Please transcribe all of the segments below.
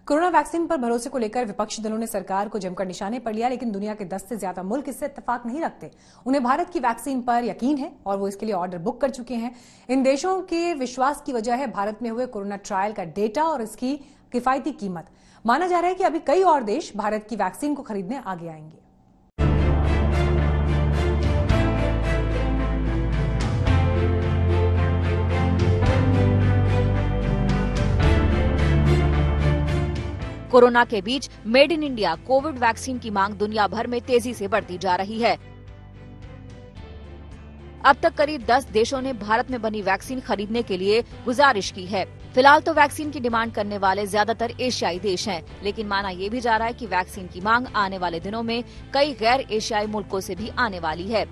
Corona vaccine पर भरोसे को लेकर विपक्षी दलों ने सरकार को जमकर निशाने पर लिया, लेकिन दुनिया के 10 से ज्यादा मुल्क इससे इत्तेफाक नहीं रखते। उन्हें भारत की वैक्सीन पर यकीन है और वो इसके लिए ऑर्डर बुक कर चुके हैं। इन देशों के विश्वास की वजह है भारत में हुए कोरोना ट्रायल का डेटा और इसकी किफायती कीमत। माना जा रहा है कि अभी कई और देश भारत की वैक्सीन को खरीदने आगे आएंगे। कोरोना के बीच made in India covid vaccine की मांग दुनिया भर में तेजी से बढ़ती जा रही है। अब तक करीब 10 देशों ने भारत में बनी वैक्सीन खरीदने के लिए गुजारिश की है। फिलहाल तो वैक्सीन की डिमांड करने वाले ज्यादातर एशियाई देश हैं, लेकिन माना यह भी जा रहा है कि वैक्सीन की मांग आने वाले दिनों में कई गैर एशियाई मुल्कों से भी आने वाली है।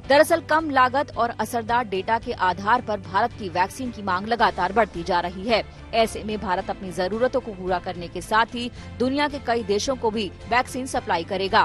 दरअसल कम लागत और असरदार डेटा के आधार पर भारत की वैक्सीन की मांग लगातार बढ़ती जा रही है। ऐसे में भारत अपनी जरूरतों को पूरा करने के साथ ही दुनिया के कई देशों को भी वैक्सीन सप्लाई करेगा।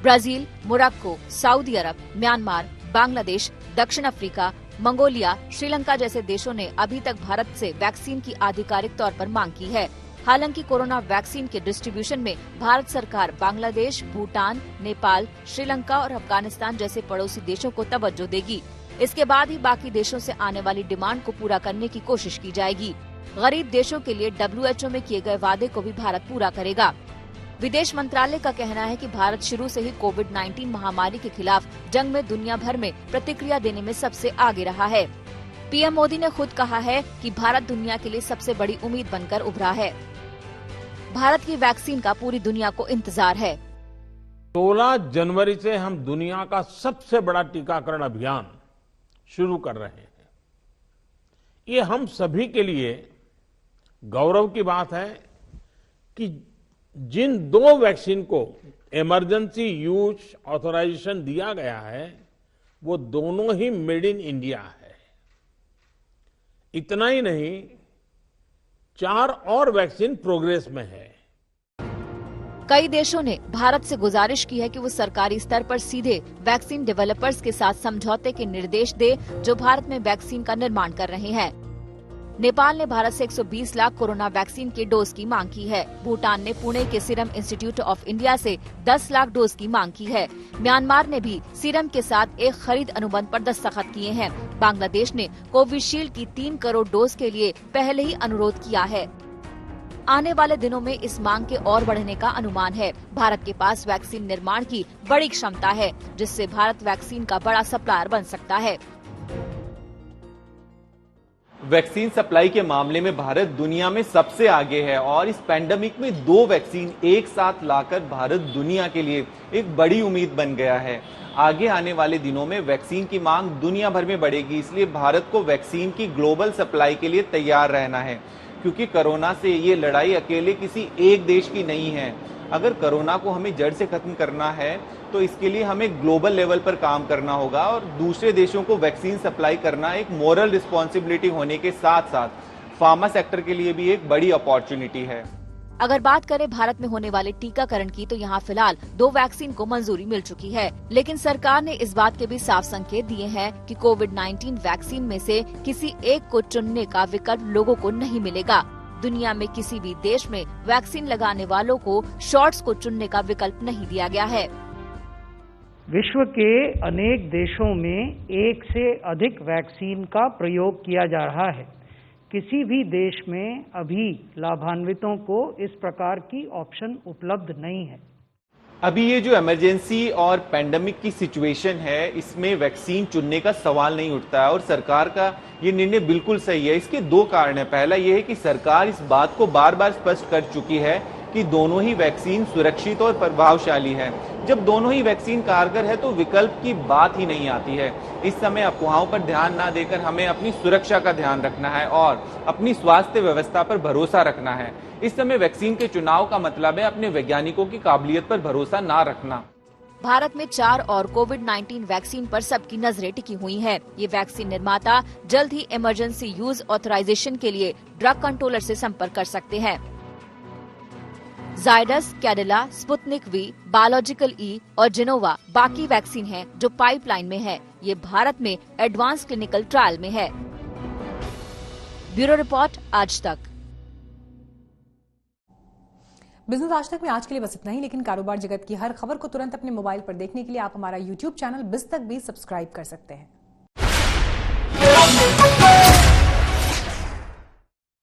ब्राजील, मोरक्को, सऊदी अरब, म्यांमार, बांग्लादेश, दक्षिण अफ्रीका, मंगोलिया, श्रीलंका जैसे देशों ने अभी तक भारत से वैक्सीन की आधिकारिक तौर पर मांग की है। हालांकि कोरोना वैक्सीन के डिस्ट्रीब्यूशन में भारत सरकार बांग्लादेश, भूटान, नेपाल, श्रीलंका और अफगानिस्तान जैसे पड़ोसी देशों को तवज्जो देगी। इसके बाद ही बाकी देशों से आने वाली डिमांड को पूरा करने की कोशिश की जाएगी। गरीब देशों के लिए WHO में किए गए वादे को भी भारत पूरा करेगा। विदेश मंत्रालय का कहना है कि भारत शुरू से ही कोविड-19 महामारी के खिलाफ जंग में दुनिया भर में प्रतिक्रिया देने में सबसे आगे रहा है। पीएम मोदी ने खुद कहा है कि भारत दुनिया के लिए सबसे बड़ी उम्मीद बनकर उभरा है। भारत की वैक्सीन का पूरी दुनिया को इंतजार है। 16 जनवरी से हम दुनिया का सबसे बड़ा टीकाकरण अभियान शुरू कर रहे हैं। ये हम सभी के लिए गौरव की बात है कि जिन 2 वैक्सीन को इमरजेंसी यूज ऑथराइजेशन दिया गया है वो दोनों ही मेड इन इंडिया है। इतना ही नहीं, 4 और वैक्सीन प्रोग्रेस में है। कई देशों ने भारत से गुजारिश की है कि वो सरकारी स्तर पर सीधे वैक्सीन डेवलपर्स के साथ समझौते के निर्देश दे जो भारत में वैक्सीन का निर्माण कर रहे हैं। नेपाल ने भारत से 120 लाख कोरोना वैक्सीन के डोज की मांग की है। भूटान ने पुणे के सीरम इंस्टीट्यूट ऑफ इंडिया से 10 लाख डोज की मांग की है। म्यांमार ने भी सीरम के साथ एक खरीद अनुबंध पर दस्तखत किए हैं। बांग्लादेश ने कोविशील्ड की 3 करोड़ डोज के लिए पहले ही अनुरोध किया है। आने वाले दिनों में इस मांग के और बढ़ने का अनुमान है। भारत के पास वैक्सीन निर्माण की बड़ी क्षमता है, जिससे भारत वैक्सीन का बड़ा सप्लायर बन सकता है। वैक्सीन सप्लाई के मामले में भारत दुनिया में सबसे आगे है और इस पैंडेमिक में 2 वैक्सीन एक साथ लाकर भारत दुनिया के लिए एक बड़ी उम्मीद बन गया है। आगे आने वाले दिनों में वैक्सीन की मांग दुनिया भर में बढ़ेगी, इसलिए भारत को वैक्सीन की ग्लोबल सप्लाई के लिए तैयार रहना है, क्योंकि कोरोना से ये लड़ाई अकेले किसी एक देश की नहीं है। अगर कोरोना को हमें जड़ से खत्म करना है तो इसके लिए हमें ग्लोबल लेवल पर काम करना होगा और दूसरे देशों को वैक्सीन सप्लाई करना एक मोरल रिस्पॉन्सिबिलिटी होने के साथ साथ फार्मा सेक्टर के लिए भी एक बड़ी अपॉर्चुनिटी है। अगर बात करें भारत में होने वाले टीकाकरण की, तो यहाँ फिलहाल 2 वैक्सीन को मंजूरी मिल चुकी है, लेकिन सरकार ने इस बात के भी साफ संकेत दिए हैं कि कोविड-19 वैक्सीन में से किसी एक को चुनने का विकल्प लोगों को नहीं मिलेगा। दुनिया में किसी भी देश में वैक्सीन लगाने वालों को शॉट्स को चुनने का विकल्प नहीं दिया गया है। विश्व के अनेक देशों में 1 से अधिक वैक्सीन का प्रयोग किया जा रहा है। किसी भी देश में अभी लाभान्वितों को इस प्रकार की ऑप्शन उपलब्ध नहीं है। अभी ये जो इमरजेंसी और पैंडेमिक की सिचुएशन है, इसमें वैक्सीन चुनने का सवाल नहीं उठता है और सरकार का ये निर्णय बिल्कुल सही है। इसके 2 कारण है। पहला ये है कि सरकार इस बात को बार बार स्पष्ट कर चुकी है कि दोनों ही वैक्सीन सुरक्षित और प्रभावशाली है। जब दोनों ही वैक्सीन कारगर है तो विकल्प की बात ही नहीं आती है। इस समय अफवाहों पर ध्यान ना देकर हमें अपनी सुरक्षा का ध्यान रखना है और अपनी स्वास्थ्य व्यवस्था पर भरोसा रखना है। इस समय वैक्सीन के चुनाव का मतलब है अपने वैज्ञानिकों की काबिलियत पर भरोसा ना रखना। भारत में 4 और कोविड-19 वैक्सीन पर सबकी नजरें टिकी हुई हैं। ये वैक्सीन निर्माता जल्द ही इमरजेंसी यूज ऑथराइजेशन के लिए ड्रग कंट्रोलर से संपर्क कर सकते हैं। Zydus, Cadila, Sputnik V, biological E और जिनोवा बाकी वैक्सीन हैं जो पाइपलाइन में है। ये भारत में एडवांस क्लिनिकल ट्रायल में है। ब्यूरो रिपोर्ट, आज तक। बिजनेस आज तक में आज के लिए बस इतना ही, लेकिन कारोबार जगत की हर खबर को तुरंत अपने मोबाइल पर देखने के लिए आप हमारा YouTube चैनल बिज़ तक भी सब्सक्राइब कर सकते हैं।